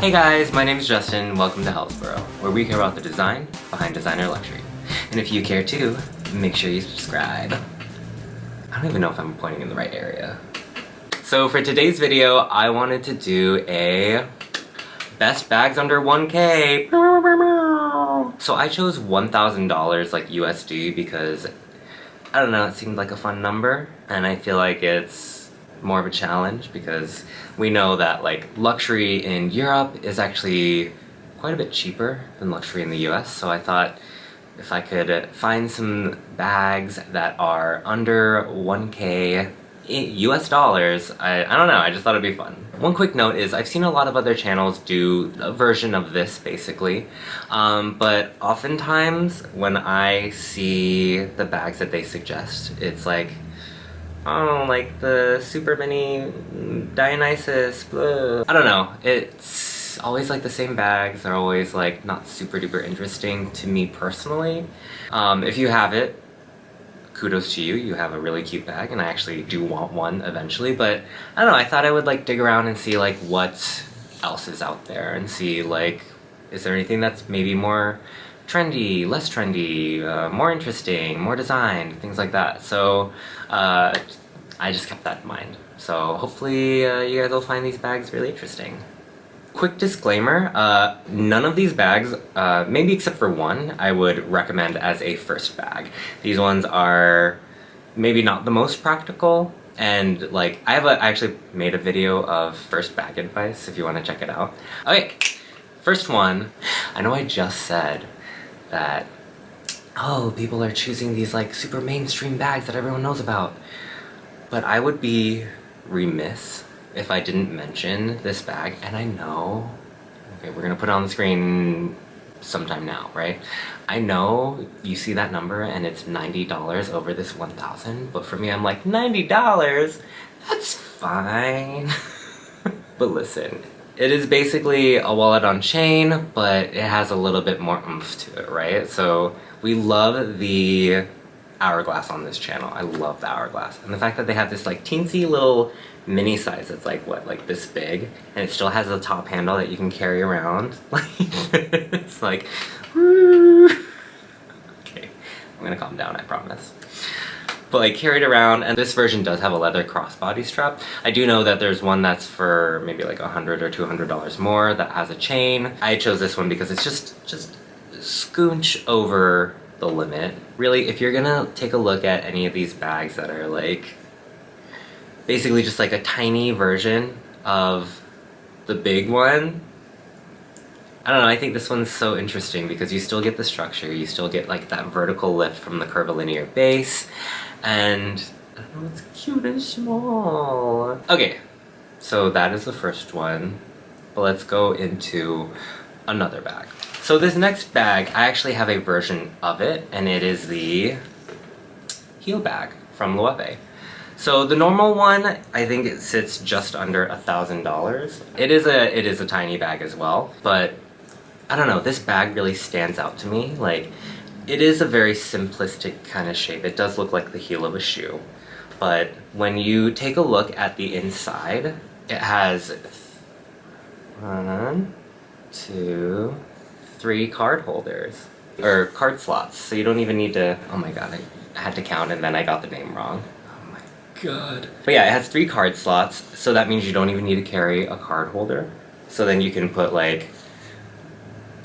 Hey guys, my name is Justin. Welcome to Hellsboro, where we care about the design behind designer luxury. And if you care too, make sure you subscribe. I don't even know if I'm pointing in the right area. So for today's video, I wanted to do a best bags under 1K. So I chose $1,000 like USD because, I don't know, it seemed like a fun number. And I feel like it's more of a challenge because we know that like luxury in Europe is actually quite a bit cheaper than luxury in the US. So I thought if I could find some bags that are under 1K US dollars, I don't know, I just thought it'd be fun. One quick note is I've seen a lot of other channels do a version of this basically, but oftentimes when I see the bags that they suggest, it's like, oh, like the super mini Dionysus, blah. I don't know, it's always like the same bags. They're always like not super duper interesting to me personally. If you have it, kudos to you, you have a really cute bag, and I actually do want one eventually, but I don't know, I thought I would like dig around and see like what else is out there and see like, is there anything that's maybe more trendy, less trendy, more interesting, more design, things like that. So I just kept that in mind. So hopefully you guys will find these bags really interesting. Quick disclaimer, none of these bags, maybe except for one, I would recommend as a first bag. These ones are maybe not the most practical, and like I actually made a video of first bag advice if you want to check it out. Okay, first one, I know I just said that, oh, people are choosing these like super mainstream bags that everyone knows about. But I would be remiss if I didn't mention this bag, and I know, okay, we're gonna put it on the screen sometime now, right? I know you see that number and it's $90 over this 1,000, but for me I'm like, $90? That's fine. But listen, it is basically a wallet on chain, but it has a little bit more oomph to it, right? So we love the Hourglass on this channel. I love the Hourglass. And the fact that they have this like teensy little mini size that's like, what, like this big, and it still has a top handle that you can carry around. It's like, woo. Okay, I'm gonna calm down, I promise. But like carried around, and this version does have a leather crossbody strap. I do know that there's one that's for maybe like $100 or $200 more that has a chain. I chose this one because it's just scooch over the limit. Really, if you're gonna take a look at any of these bags that are like basically just like a tiny version of the big one, I don't know, I think this one's so interesting because you still get the structure, you still get like that vertical lift from the curvilinear base, and I don't know, it's cute and small. Okay, so that is the first one, but let's go into another bag. So this next bag, I actually have a version of it, and it is the heel bag from Loewe. So the normal one, I think it sits just under $1,000. It is a tiny bag as well, but I don't know, this bag really stands out to me. Like, it is a very simplistic kind of shape. It does look like the heel of a shoe, but when you take a look at the inside, it has 1, 2, 3 card holders, or card slots, so you don't even need to, oh my god, I had to count and then I got the name wrong. Oh my god. But yeah, it has 3 card slots, so that means you don't even need to carry a card holder. So then you can put like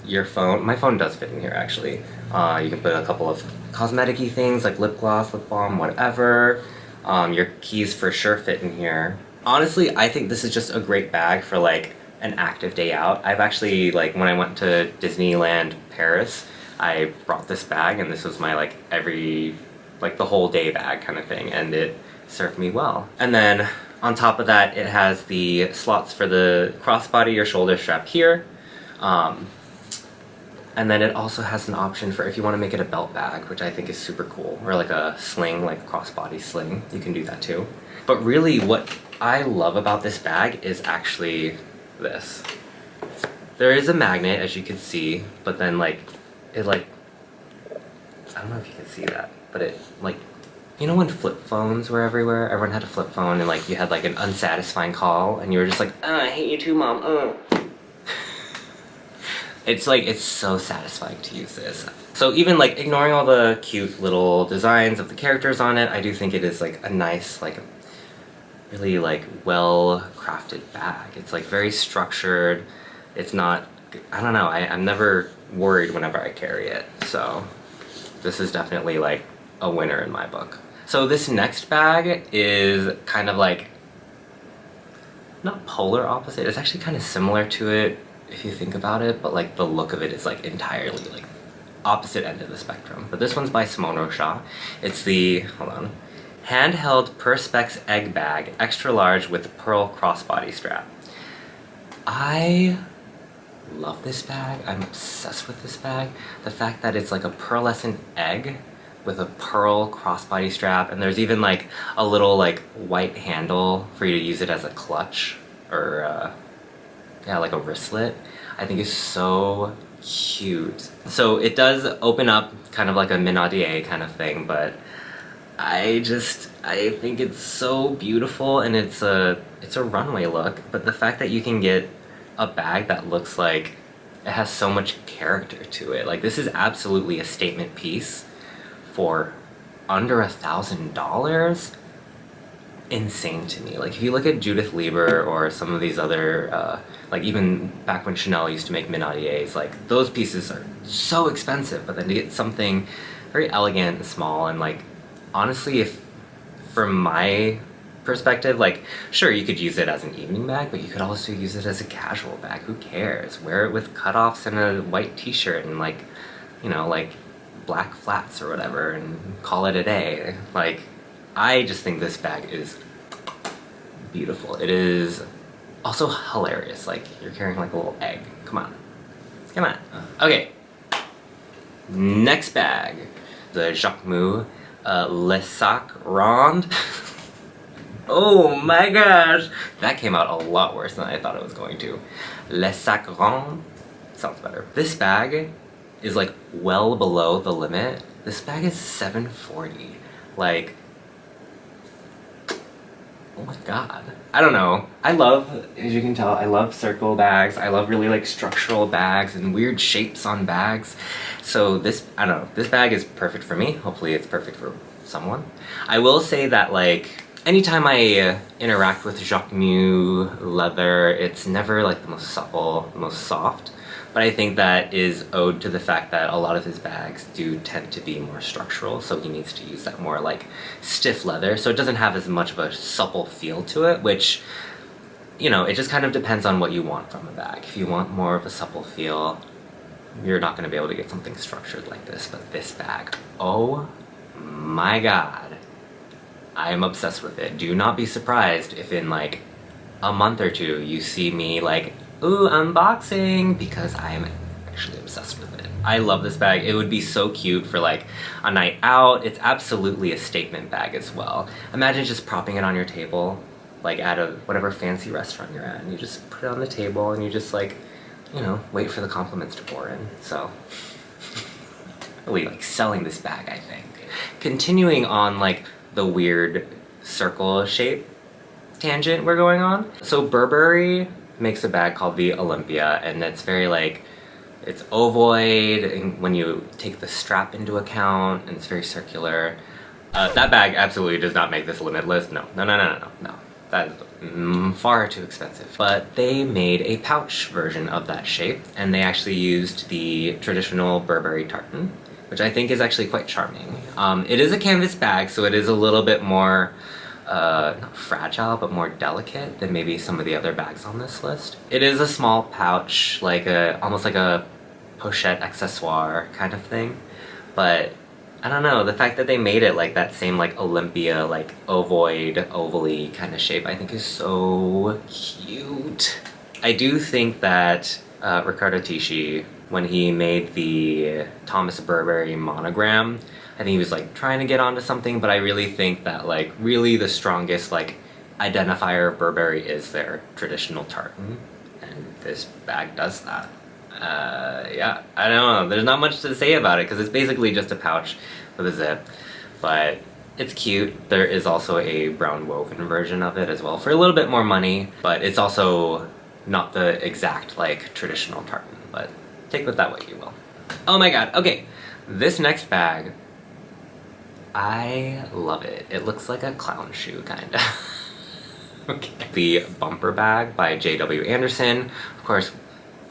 your phone, my phone does fit in here actually. You can put a couple of cosmetic-y things like lip gloss, lip balm, whatever. Your keys for sure fit in here. Honestly, I think this is just a great bag for like an active day out. I've actually, like, when I went to Disneyland Paris, I brought this bag, and this was my like the whole day bag kind of thing, and it served me well. And then on top of that, it has the slots for the crossbody or shoulder strap here, and then it also has an option for if you want to make it a belt bag, which I think is super cool, or like a sling, like a crossbody sling, you can do that too. But really what I love about this bag is actually this. There is a magnet, as you can see, but then like it like, I don't know if you can see that, but it like, you know when flip phones were everywhere? Everyone had a flip phone and like you had like an unsatisfying call and you were just like, I hate you too, mom, It's like, it's so satisfying to use this. So even like ignoring all the cute little designs of the characters on it, I do think it is like a nice, like really like well crafted bag. It's like very structured. It's not, I don't know, I'm never worried whenever I carry it. So this is definitely like a winner in my book. So this next bag is kind of like, not polar opposite, it's actually kind of similar to it if you think about it, but like the look of it is like entirely like opposite end of the spectrum. But this one's by Simone Rocha. It's the, hold on, Handheld Perspex egg bag, extra large with pearl crossbody strap. I love this bag. I'm obsessed with this bag. The fact that it's like a pearlescent egg with a pearl crossbody strap, and there's even like a little like white handle for you to use it as a clutch or yeah, like a wristlet, I think is so cute. So it does open up kind of like a Minaudier kind of thing, but I think it's so beautiful, and it's a runway look, but the fact that you can get a bag that looks like it has so much character to it, like this is absolutely a statement piece for under $1,000. Insane to me. Like if you look at Judith Lieber or some of these other like even back when Chanel used to make Minaudiers, like those pieces are so expensive, but then to get something very elegant and small, and like honestly, if from my perspective, like sure you could use it as an evening bag, but you could also use it as a casual bag. Who cares? Wear it with cutoffs and a white t-shirt and like, you know, like black flats or whatever, and call it a day. Like I just think this bag is beautiful. It is also hilarious. Like you're carrying like a little egg. Come on. Come on. Okay. Next bag. The Jacquemus Le Sac Rond. Oh my gosh. That came out a lot worse than I thought it was going to. Le Sac Rond. Sounds better. This bag is like well below the limit. This bag is $740. Like, oh my god. I don't know. I love, as you can tell, I love circle bags. I love really like structural bags and weird shapes on bags. So this, I don't know, this bag is perfect for me. Hopefully it's perfect for someone. I will say that like, anytime I interact with Jacquemus leather, it's never like the most supple, the most soft. But I think that is owed to the fact that a lot of his bags do tend to be more structural, so he needs to use that more like stiff leather, so it doesn't have as much of a supple feel to it, which, you know, it just kind of depends on what you want from a bag. If you want more of a supple feel, you're not going to be able to get something structured like this, but this bag, oh my god, I am obsessed with it. Do not be surprised if in like a month or two you see me like, ooh, unboxing, because I am actually obsessed with it. I love this bag. It would be so cute for like a night out. It's absolutely a statement bag as well. Imagine just propping it on your table, like at a whatever fancy restaurant you're at, and you just put it on the table and you just like, you know, wait for the compliments to pour in. So, really like selling this bag, I think. Continuing on like the weird circle shape tangent we're going on. So Burberry makes a bag called the Olympia, and it's very like, it's ovoid and when you take the strap into account, and it's very circular. That bag absolutely does not make this limit list. No. That is far too expensive. But they made a pouch version of that shape, and they actually used the traditional Burberry tartan, which I think is actually quite charming. It is a canvas bag, so it is a little bit more not fragile, but more delicate than maybe some of the other bags on this list. It is a small pouch, like almost like a pochette accessoire kind of thing, but I don't know, the fact that they made it like that same like Olympia, like ovoid, ovally kind of shape, I think is so cute. I do think that Riccardo Tisci, when he made the Thomas Burberry monogram, I think he was like trying to get onto something, but I really think that like really the strongest like identifier of Burberry is their traditional tartan, and this bag does that. Yeah, I don't know, there's not much to say about it because it's basically just a pouch with a zip, but it's cute. There is also a brown woven version of it as well for a little bit more money, but it's also not the exact like traditional tartan, but take with that what you will. Oh my god, okay. This next bag, I love it. It looks like a clown shoe, kinda. Okay. The Bumper Bag by J.W. Anderson. Of course,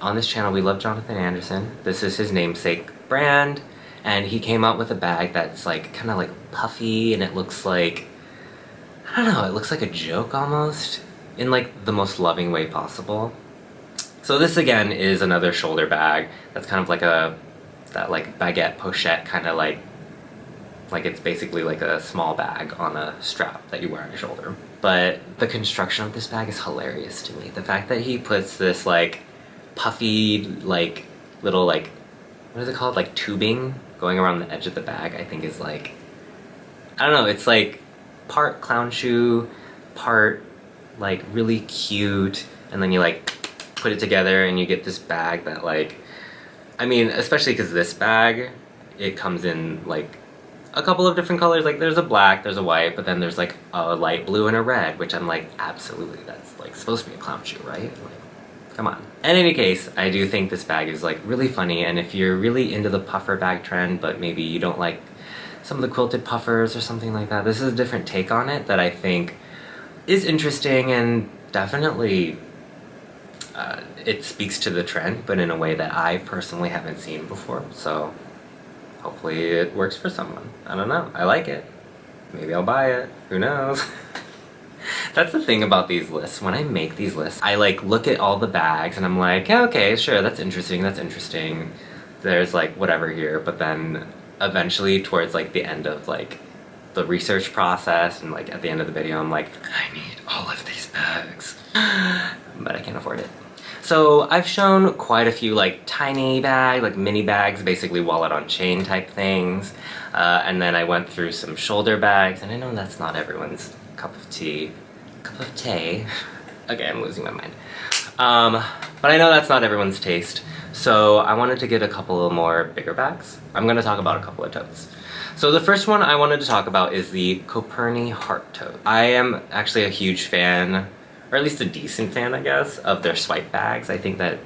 on this channel we love Jonathan Anderson. This is his namesake brand, and he came out with a bag that's like kind of like puffy, and it looks like, I don't know, it looks like a joke almost, in like the most loving way possible. So this again is another shoulder bag that's kind of like that like baguette pochette kind of like it's basically like a small bag on a strap that you wear on your shoulder. But the construction of this bag is hilarious to me. The fact that he puts this like puffy like little like, what is it called, like tubing going around the edge of the bag, I think is like, I don't know, it's like part clown shoe, part like really cute, and then you like put it together and you get this bag that like, I mean, especially because this bag, it comes in like a couple of different colors. Like there's a black, there's a white, but then there's like a light blue and a red, which I'm like, absolutely, that's like supposed to be a clown shoe, right? Like, come on. In any case, I do think this bag is like really funny, and if you're really into the puffer bag trend, but maybe you don't like some of the quilted puffers or something like that, this is a different take on it that I think is interesting, and definitely it speaks to the trend, but in a way that I personally haven't seen before. So hopefully it works for someone. I don't know. I like it. Maybe I'll buy it. Who knows? That's the thing about these lists. When I make these lists, I like look at all the bags and I'm like, yeah, okay, sure, that's interesting, that's interesting. There's like whatever here, but then eventually towards like the end of like the research process and like at the end of the video, I'm like, I need all of these bags. But I can't afford it. So I've shown quite a few like tiny bags, like mini bags, basically wallet on chain type things. And then I went through some shoulder bags, and I know that's not everyone's cup of tea. Okay, I'm losing my mind. But I know that's not everyone's taste. So I wanted to get a couple of more bigger bags. I'm gonna talk about a couple of totes. So the first one I wanted to talk about is the Coperni Heart Tote. I am actually a huge fan, or at least a decent fan, I guess, of their swipe bags. I think that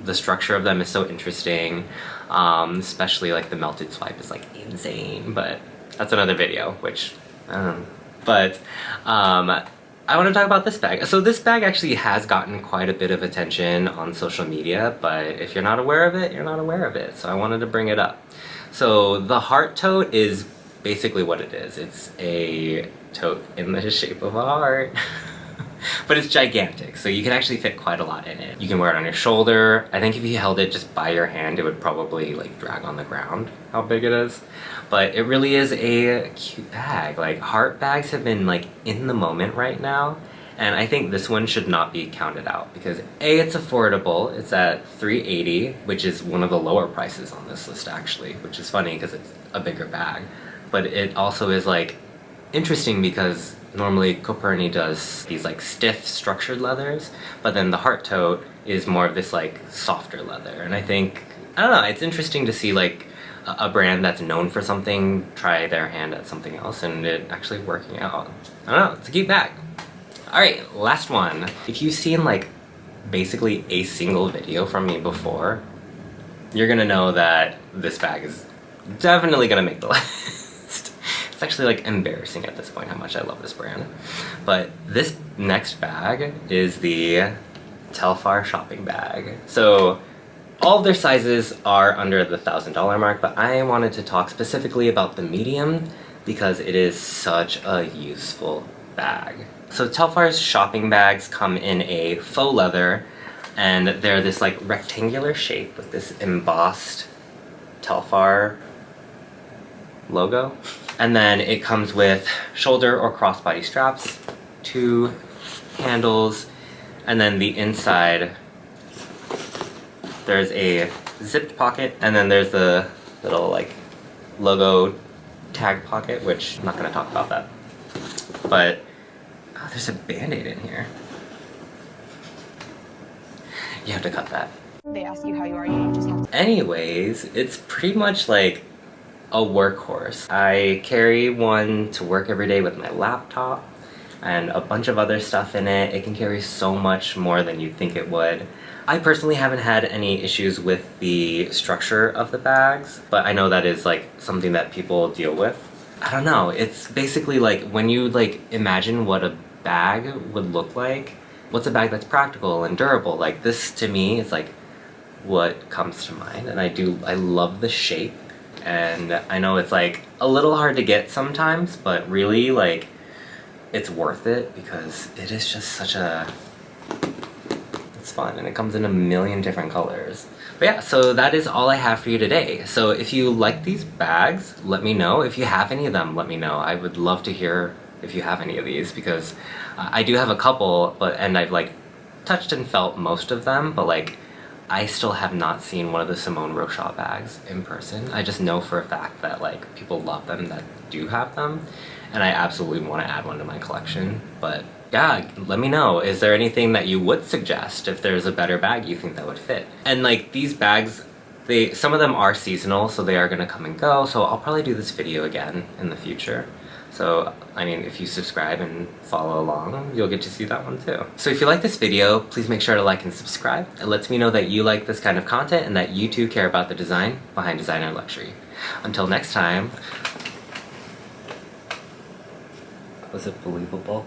the structure of them is so interesting, especially like the melted swipe is like insane, but that's another video, which, I don't know. But I want to talk about this bag. So this bag actually has gotten quite a bit of attention on social media, but if you're not aware of it, you're not aware of it. So I wanted to bring it up. So the Heart Tote is basically what it is. It's a tote in the shape of a heart. But it's gigantic, so you can actually fit quite a lot in it. You can wear it on your shoulder. I think if you held it just by your hand, it would probably like drag on the ground how big it is. But it really is a cute bag. Like heart bags have been like in the moment right now, and I think this one should not be counted out because A, it's affordable. It's at $380, which is one of the lower prices on this list actually, which is funny because it's a bigger bag. But it also is like interesting because normally Coperni does these like stiff structured leathers, but then the Heart Tote is more of this like softer leather. And I think, I don't know, it's interesting to see like a brand that's known for something try their hand at something else and it actually working out. I don't know, it's a cute bag. Alright, last one. If you've seen like basically a single video from me before, you're gonna know that this bag is definitely gonna make the list. It's actually like embarrassing at this point how much I love this brand. But this next bag is the Telfar shopping bag. So all of their sizes are under the $1,000 mark, but I wanted to talk specifically about the medium because it is such a useful bag. So Telfar's shopping bags come in a faux leather, and they're this like rectangular shape with this embossed Telfar logo. And then it comes with shoulder or crossbody straps, 2 handles, and then the inside there's a zipped pocket, and then there's the little like logo tag pocket, which I'm not going to talk about that. But oh, there's a band-aid in here. You have to cut that. They ask you how you are, you just have to. Anyways, it's pretty much like a workhorse. I carry one to work every day with my laptop. and a bunch of other stuff in it. It can carry so much more than you'd think it would. I personally haven't had any issues with the structure of the bags, but I know that is like something that people deal with. I don't know, it's basically like when you like imagine what a bag would look like, what's a bag that's practical and durable? Like this to me is like what comes to mind, and I love the shape, and I know it's like a little hard to get sometimes, but really like it's worth it because it is just such a, it's fun, and it comes in a million different colors. But yeah, so that is all I have for you today. So if you like these bags, let me know. If you have any of them, let me know. I would love to hear if you have any of these, because I do have a couple, and I've like touched and felt most of them, but like I still have not seen one of the Simone Rocha bags in person. I just know for a fact that like people love them that do have them, and I absolutely want to add one to my collection. But yeah, let me know. Is there anything that you would suggest if there's a better bag you think that would fit? And like these bags, some of them are seasonal, so they are gonna come and go, so I'll probably do this video again in the future. So, I mean, if you subscribe and follow along, you'll get to see that one too. So if you like this video, please make sure to like and subscribe. It lets me know that you like this kind of content and that you too care about the design behind designer luxury. Until next time, was it believable?